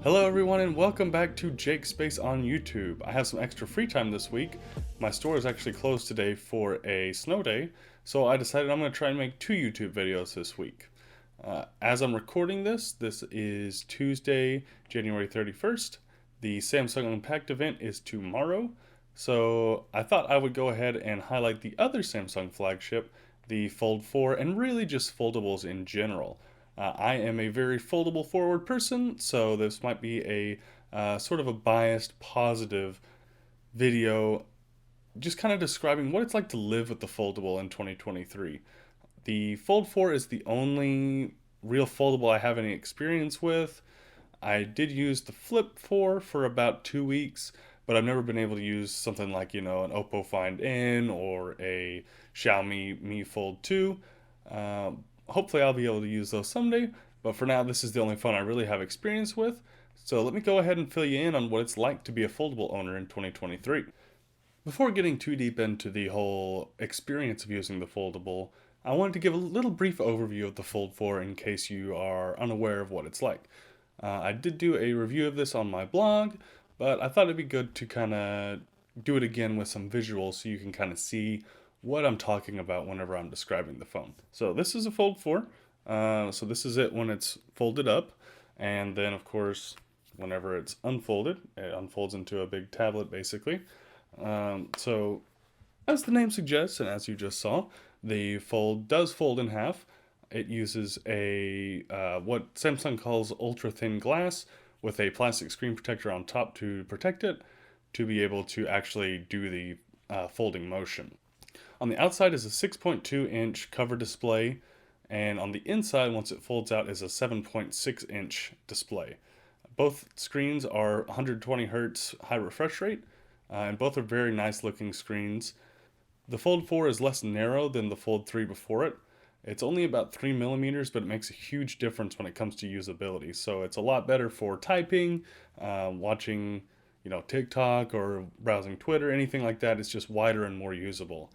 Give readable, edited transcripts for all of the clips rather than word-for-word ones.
Hello everyone and welcome back to Jake Space on YouTube. I have some extra free time this week. My store is actually closed today for a snow day, so I decided I'm going to try and make 2 YouTube videos this week. As I'm recording this is Tuesday, January 31st. The Samsung Unpacked event is tomorrow, so I thought I would go ahead and highlight the other Samsung flagship, the Fold 4, and really just foldables in general. I am a very foldable forward person, so this might be a sort of a biased positive video just kind of describing what it's like to live with the foldable in 2023. The Fold 4 is the only real foldable I have any experience with. I did use the Flip 4 for about 2 weeks, but I've never been able to use something like, an Oppo Find N or a Xiaomi Mi Fold 2. Hopefully I'll be able to use those someday, but for now this is the only phone I really have experience with. So let me go ahead and fill you in on what it's like to be a foldable owner in 2023. Before getting too deep into the whole experience of using the foldable, I wanted to give a little brief overview of the Fold 4 in case you are unaware of what it's like. I did do a review of this on my blog, but I thought it'd be good to kind of do it again with some visuals so you can kind of see what I'm talking about whenever I'm describing the phone. So this is a Fold 4. So this is it when it's folded up, and then of course whenever it's unfolded, it unfolds into a big tablet basically. So as the name suggests, and as you just saw, the Fold does fold in half. It uses a what Samsung calls ultra thin glass with a plastic screen protector on top to protect it, to be able to actually do the folding motion. On the outside is a 6.2-inch cover display, and on the inside, once it folds out, is a 7.6-inch display. Both screens are 120 hertz high refresh rate, and both are very nice looking screens. The Fold 4 is less narrow than the Fold 3 before it. It's only about 3 millimeters, but it makes a huge difference when it comes to usability. So it's a lot better for typing, watching, TikTok or browsing Twitter, anything like that. It's just wider and more usable.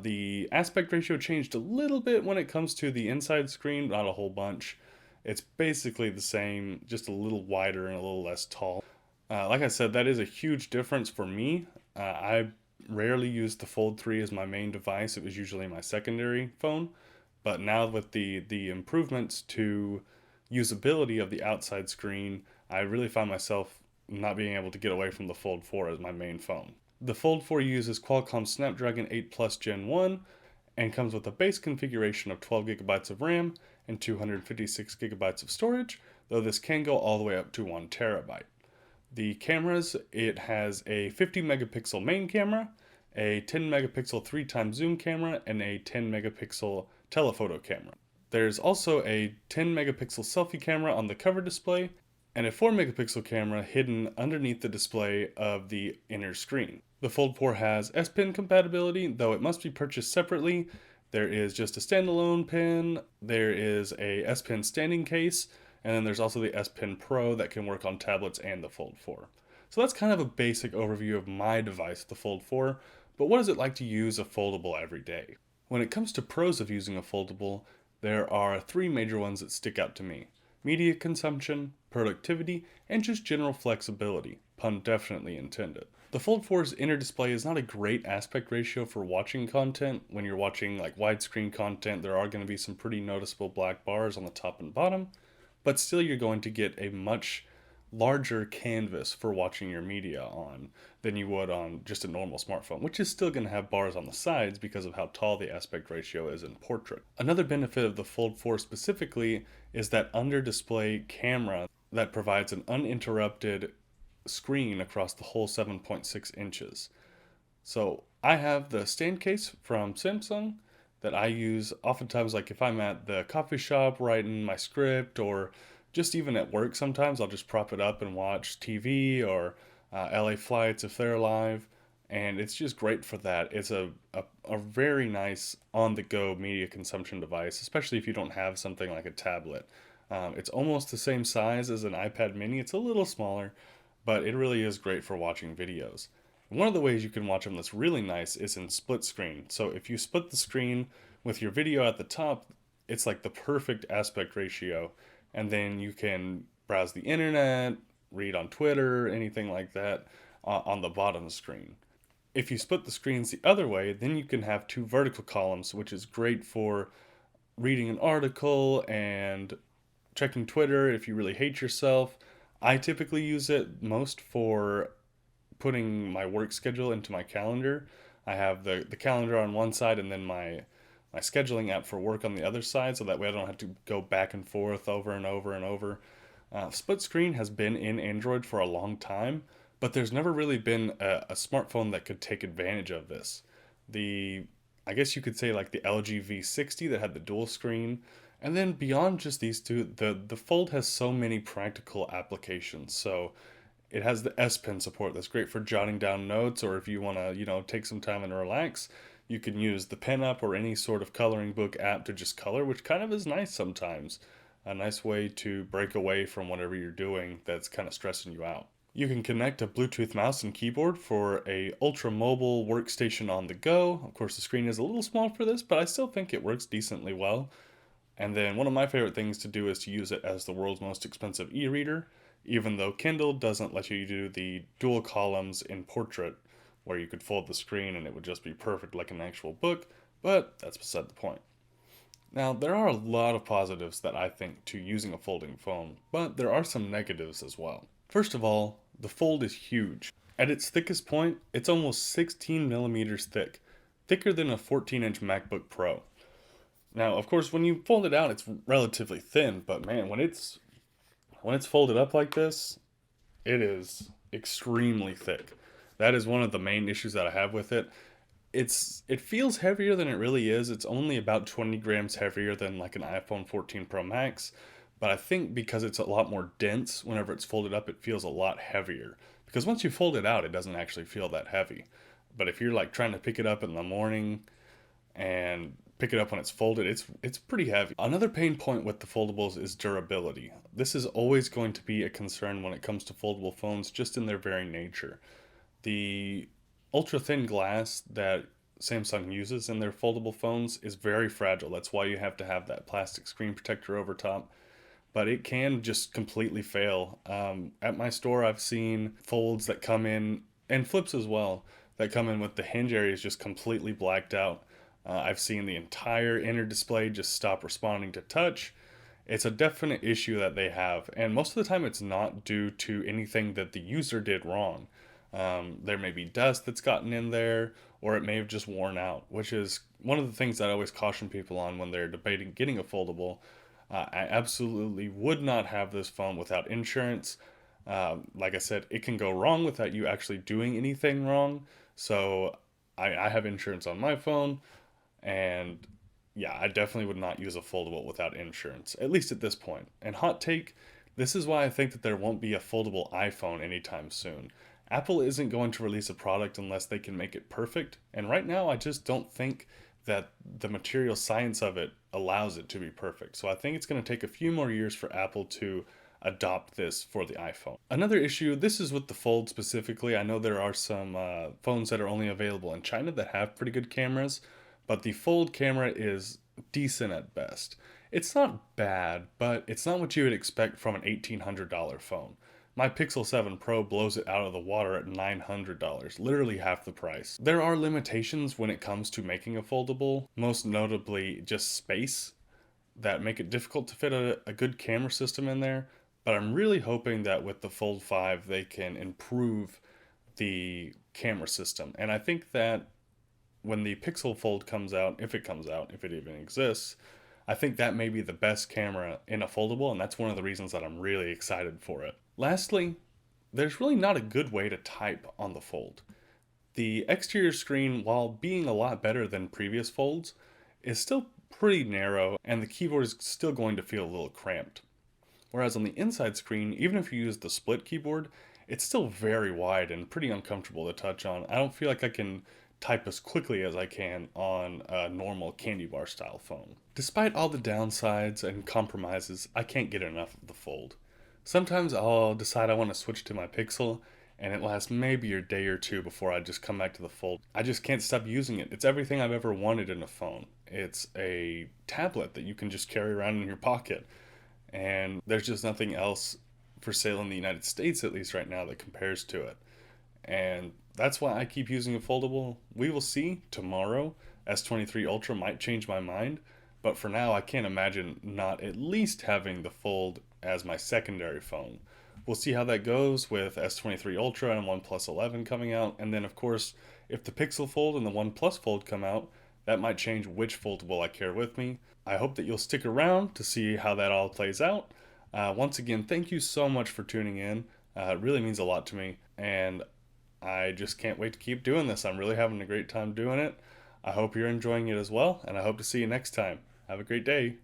The aspect ratio changed a little bit when it comes to the inside screen, not a whole bunch. It's basically the same, just a little wider and a little less tall. Like I said, that is a huge difference for me. I rarely use the Fold 3 as my main device. It was usually my secondary phone. But now with the improvements to usability of the outside screen, I really find myself not being able to get away from the Fold 4 as my main phone. The Fold 4 uses Qualcomm Snapdragon 8 Plus Gen 1 and comes with a base configuration of 12 gigabytes of RAM and 256 gigabytes of storage, though this can go all the way up to 1 terabyte. The cameras, it has a 50 megapixel main camera, a 10 megapixel 3x zoom camera, and a 10 megapixel telephoto camera. There's also a 10 megapixel selfie camera on the cover display and a 4 megapixel camera hidden underneath the display of the inner screen. The Fold 4 has S Pen compatibility, though it must be purchased separately. There is just a standalone pen, there is a S Pen standing case, and then there's also the S Pen Pro that can work on tablets and the Fold 4. So that's kind of a basic overview of my device, the Fold 4, but what is it like to use a foldable every day? When it comes to pros of using a foldable, there are 3 major ones that stick out to me: media consumption, productivity, and just general flexibility, pun definitely intended. The Fold 4's inner display is not a great aspect ratio for watching content. When you're watching like widescreen content, there are going to be some pretty noticeable black bars on the top and bottom, but still you're going to get a much larger canvas for watching your media on than you would on just a normal smartphone, which is still going to have bars on the sides because of how tall the aspect ratio is in portrait. Another benefit of the Fold 4 specifically is that under display camera that provides an uninterrupted screen across the whole 7.6 inches. So I have the stand case from Samsung that I use oftentimes, like if I'm at the coffee shop writing my script, or just even at work sometimes I'll just prop it up and watch TV or LA flights if they're live, and it's just great for that. It's a very nice on-the-go media consumption device, especially if you don't have something like a tablet. It's almost the same size as an iPad mini. It's a little smaller, but it really is great for watching videos. One of the ways you can watch them that's really nice is in split screen. So if you split the screen with your video at the top, it's like the perfect aspect ratio, and then you can browse the internet, read on Twitter, anything like that on the bottom screen. If you split the screens the other way, then you can have two vertical columns, which is great for reading an article and checking Twitter if you really hate yourself. I typically use it most for putting my work schedule into my calendar. I have the calendar on one side and then my scheduling app for work on the other side, so that way I don't have to go back and forth over and over and over. Split screen has been in Android for a long time, but there's never really been a smartphone that could take advantage of this. The I guess you could say like the LG V60 that had the dual screen, and then beyond just these two, the Fold has so many practical applications. So it has the S Pen support that's great for jotting down notes, or if you want to, take some time and relax, you can use the pen up or any sort of coloring book app to just color, which kind of is nice sometimes. A nice way to break away from whatever you're doing that's kind of stressing you out. You can connect a Bluetooth mouse and keyboard for a ultra mobile workstation on the go. Of course, the screen is a little small for this, but I still think it works decently well. And then one of my favorite things to do is to use it as the world's most expensive e-reader, even though Kindle doesn't let you do the dual columns in portrait, where you could fold the screen and it would just be perfect like an actual book, but that's beside the point. Now, there are a lot of positives that I think to using a folding phone, but there are some negatives as well. First of all, the Fold is huge. At its thickest point, it's almost 16 millimeters thick, thicker than a 14-inch MacBook Pro. Now, of course, when you fold it out, it's relatively thin, but man, when it's folded up like this, it is extremely thick. That is one of the main issues that I have with it. It feels heavier than it really is. It's only about 20 grams heavier than like an iPhone 14 Pro Max, but I think because it's a lot more dense, whenever it's folded up, it feels a lot heavier. Because once you fold it out, it doesn't actually feel that heavy. But if you're like trying to pick it up in the morning and pick it up when it's folded, it's pretty heavy. Another pain point with the foldables is durability. This is always going to be a concern when it comes to foldable phones, just in their very nature. The ultra thin glass that Samsung uses in their foldable phones is very fragile. That's why you have to have that plastic screen protector over top. But it can just completely fail. At my store, I've seen folds that come in, and flips as well, that come in with the hinge areas just completely blacked out. I've seen the entire inner display just stop responding to touch. It's a definite issue that they have, and most of the time it's not due to anything that the user did wrong. There may be dust that's gotten in there, or it may have just worn out, which is one of the things that I always caution people on when they're debating getting a foldable. I absolutely would not have this phone without insurance. Like I said, it can go wrong without you actually doing anything wrong. So I have insurance on my phone, and yeah, I definitely would not use a foldable without insurance, at least at this point. And hot take, this is why I think that there won't be a foldable iPhone anytime soon. Apple isn't going to release a product unless they can make it perfect, and right now I just don't think that the material science of it allows it to be perfect. So I think it's going to take a few more years for Apple to adopt this for the iPhone. Another issue, this is with the Fold specifically. I know there are some phones that are only available in China that have pretty good cameras, but the Fold camera is decent at best. It's not bad, but it's not what you would expect from an $1,800 phone. My Pixel 7 Pro blows it out of the water at $900, literally half the price. There are limitations when it comes to making a foldable, most notably just space, that make it difficult to fit a good camera system in there, but I'm really hoping that with the Fold 5 they can improve the camera system. And I think that when the Pixel Fold comes out, if it even exists, I think that may be the best camera in a foldable, and that's one of the reasons that I'm really excited for it. Lastly, there's really not a good way to type on the Fold. The exterior screen, while being a lot better than previous Folds, is still pretty narrow, and the keyboard is still going to feel a little cramped. Whereas on the inside screen, even if you use the split keyboard, it's still very wide and pretty uncomfortable to touch on. I don't feel like I can type as quickly as I can on a normal candy bar style phone. Despite all the downsides and compromises, I can't get enough of the Fold. Sometimes I'll decide I want to switch to my Pixel, and it lasts maybe a day or two before I just come back to the Fold. I just can't stop using it. It's everything I've ever wanted in a phone. It's a tablet that you can just carry around in your pocket, and there's just nothing else for sale in the United States, at least right now, that compares to it. And that's why I keep using a foldable. We will see tomorrow. S23 Ultra might change my mind, but for now, I can't imagine not at least having the Fold as my secondary phone. We'll see how that goes with S23 Ultra and OnePlus 11 coming out, and then of course, if the Pixel Fold and the OnePlus Fold come out, that might change which foldable I carry with me. I hope that you'll stick around to see how that all plays out. Once again, thank you so much for tuning in. It really means a lot to me, and I just can't wait to keep doing this. I'm really having a great time doing it. I hope you're enjoying it as well, and I hope to see you next time. Have a great day.